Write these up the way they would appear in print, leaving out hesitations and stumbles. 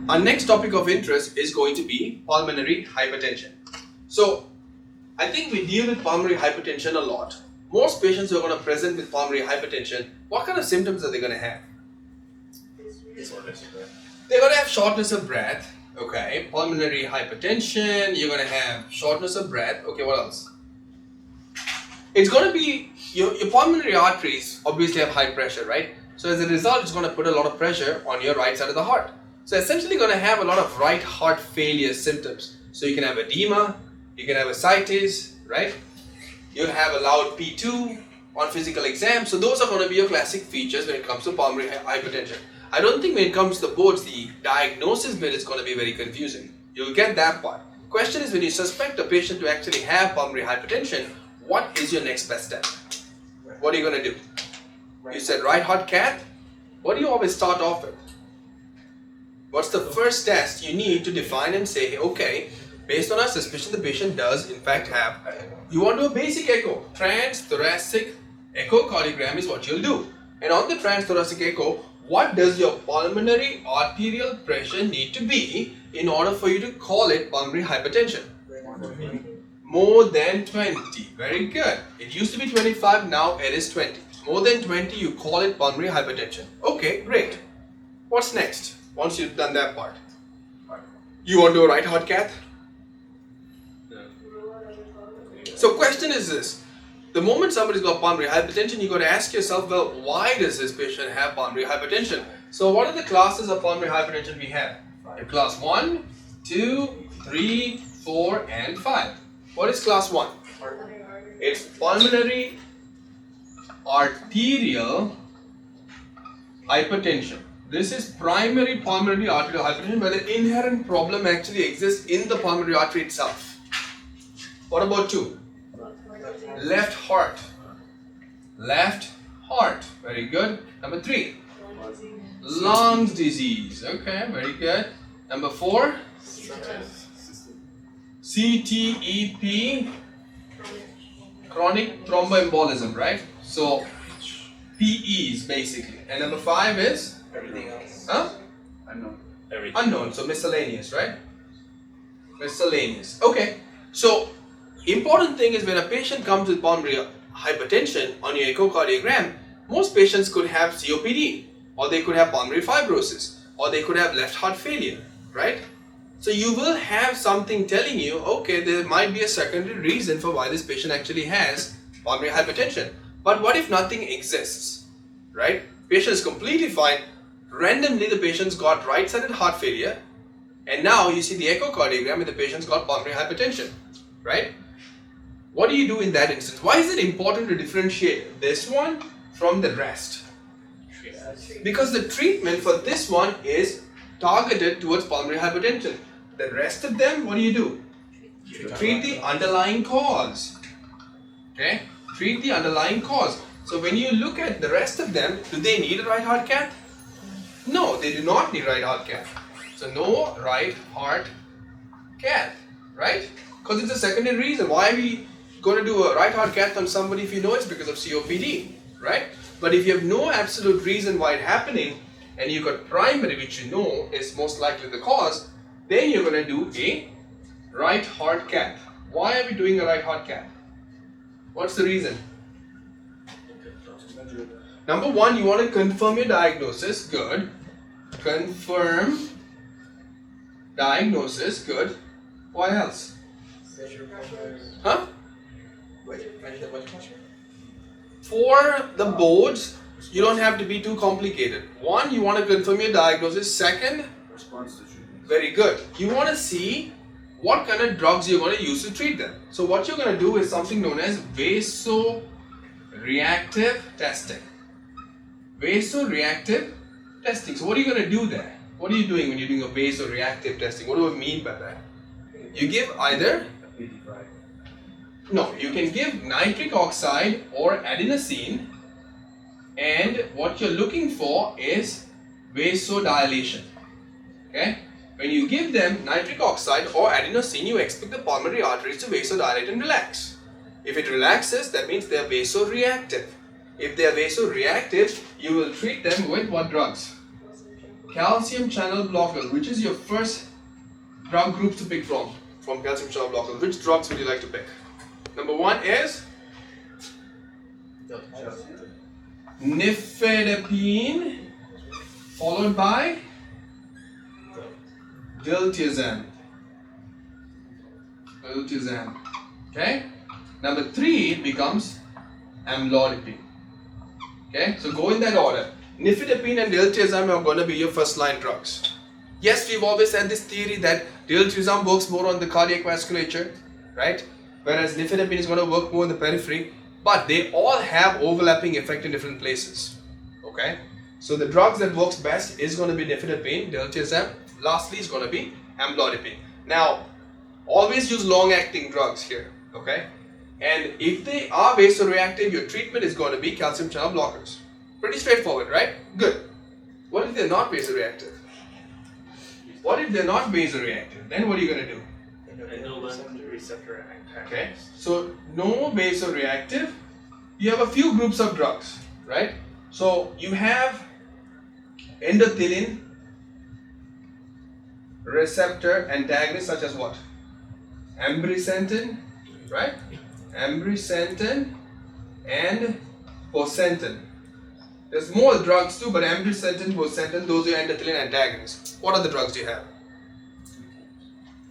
Our next topic of interest is going to be pulmonary hypertension. So, I think we deal with pulmonary hypertension a lot. Most patients who are going to present with pulmonary hypertension, what kind of symptoms are they going to have? They're going to have shortness of breath. Okay, pulmonary hypertension, you're going to have shortness of breath. Okay, what else? It's going to be, your pulmonary arteries obviously have high pressure, right? So as a result, it's going to put a lot of pressure on your right side of the heart. So essentially going to have a lot of right heart failure symptoms. So you can have edema, you can have ascites, right? You have a loud P2 on physical exam. So those are going to be your classic features when it comes to pulmonary hypertension. I don't think when it comes to the boards, the diagnosis bit is going to be very confusing. You'll get that part. Question is, when you suspect a patient to actually have pulmonary hypertension, what is your next best step? What are you going to do? You said right heart cath. What do you always start off with? What's the first test you need to define and say, hey, okay, based on our suspicion, the patient does in fact have. You want to do a basic echo. Transthoracic echocardiogram is what you'll do. And on the transthoracic echo, what does your pulmonary arterial pressure need to be in order for you to call it pulmonary hypertension? More than 20. Very good. It used to be 25, now it is 20. More than 20, you call it pulmonary hypertension. Okay, great. What's next? Once you've done that part, you want to do a right heart cath? So question is this: the moment somebody's got pulmonary hypertension, you got to ask yourself, well, why does this patient have pulmonary hypertension? So what are the classes of pulmonary hypertension we have? Class 1, 2, 3, 4 and 5. What is class 1? It's pulmonary arterial hypertension. This is primary pulmonary arterial hypertension, where the inherent problem actually exists in the pulmonary artery itself. What about 2? Left heart. Left heart. Very good. Number 3. Lungs disease. Okay, very good. Number 4. CTEP. Chronic thromboembolism, right? So, PEs basically. And number 5 is? Everything else. Huh? Unknown. Unknown, so miscellaneous, right? Miscellaneous. Okay, so important thing is, when a patient comes with pulmonary hypertension on your echocardiogram, most patients could have COPD, or they could have pulmonary fibrosis, or they could have left heart failure, right? So you will have something telling you, okay, there might be a secondary reason for why this patient actually has pulmonary hypertension. But what if nothing exists, right? Patient is completely fine. Randomly, the patient's got right-sided heart failure, and now you see the echocardiogram and the patient's got pulmonary hypertension, right? What do you do in that instance? Why is it important to differentiate this one from the rest? Because the treatment for this one is targeted towards pulmonary hypertension. The rest of them, what do? Treat the underlying cause. Okay? Treat the underlying cause. So when you look at the rest of them, do they need a right heart cath? No, they do not need right heart cath. So no right heart cath, right? Because it's a secondary reason. Why are we going to do a right heart cath on somebody if you know it's because of COPD, right? But if you have no absolute reason why it's happening, and you've got primary, which you know is most likely the cause, then you're going to do a right heart cath. Why are we doing a right heart cath? What's the reason? Number 1, you want to confirm your diagnosis. Good. Confirm diagnosis. Good. Why else? Huh? For the boards, you don't have to be too complicated. 1, you want to confirm your diagnosis. Second, Response to treatment. very good. You want to see what kind of drugs you're going to use to treat them. So what you're going to do is something known as vaso-reactive testing. Vaso-reactive testing. So what are you going to do there? What are you doing when you're doing a vaso-reactive testing? What do I mean by that? You give either, no, you can give nitric oxide or adenosine, and what you're looking for is vasodilation. Okay? When you give them nitric oxide or adenosine, you expect the pulmonary arteries to vasodilate and relax. If it relaxes, that means they are vaso-reactive. If they are vaso-reactive, you will treat them with what drugs? calcium channel blocker, which is your first drug group to pick from calcium channel blocker? Which drugs would you like to pick? Number 1 is nifedipine, followed by diltiazem. Okay. Number 3 becomes amlodipine. Okay. So go in that order. Nifedipine and diltiazem are going to be your first line drugs. Yes, we've always had this theory that diltiazem works more on the cardiac vasculature, right? Whereas nifedipine is going to work more in the periphery. But they all have overlapping effect in different places. Okay. So the drugs that works best is going to be nifedipine, diltiazem. Lastly is going to be amlodipine. Now, always use long-acting drugs here. Okay. And if they are vasoreactive, your treatment is going to be calcium channel blockers. Pretty straightforward, right? Good. What if they're not vasoreactive? Then what are you going to do? Receptor antagonist. Okay. So no vasoreactive. You have a few groups of drugs, right? So you have endothelin receptor antagonists such as what? Ambrisentin, right? Ambrisentin and bosentan. There's more drugs too, but ambrisentin, bosentan, those are endothelin antagonists. What other drugs do you have?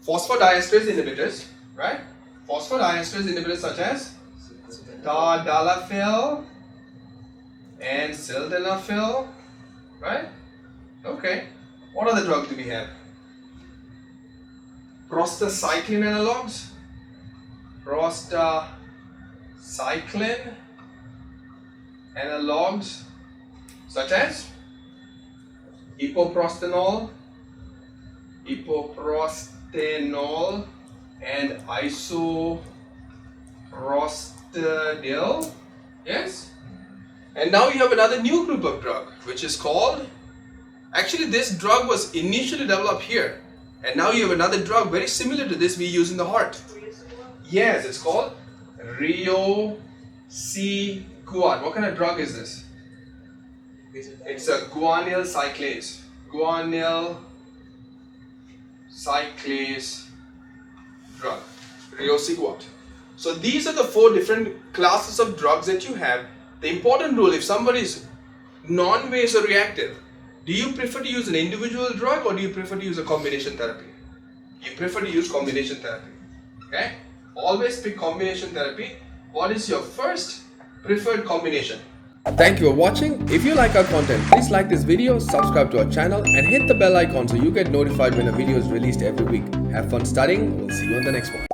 Phosphodiesterase inhibitors, right? Phosphodiesterase inhibitors such as tadalafil and sildenafil, right? Okay. What other drugs do we have? Prostacyclin analogs. Prostacyclin analogs such as epoprostenol, and isoprostadil. Yes. And now you have another new group of drug which is called, actually this drug was initially developed here, and now you have another drug very similar to this we use in the heart. Yes, it's called riociguat. What kind of drug is this? It's a guanyl cyclase. Guanyl cyclase drug, riociguat. So these are the 4 different classes of drugs that you have. The important rule, if somebody is non-vasoreactive, do you prefer to use an individual drug or do you prefer to use a combination therapy? You prefer to use combination therapy. Okay? Always pick combination therapy. What is your first preferred combination? Thank you for watching. If you like our content, please like this video, subscribe to our channel and hit the bell icon so you get notified when a video is released every week. Have fun studying. We'll see you on the next one.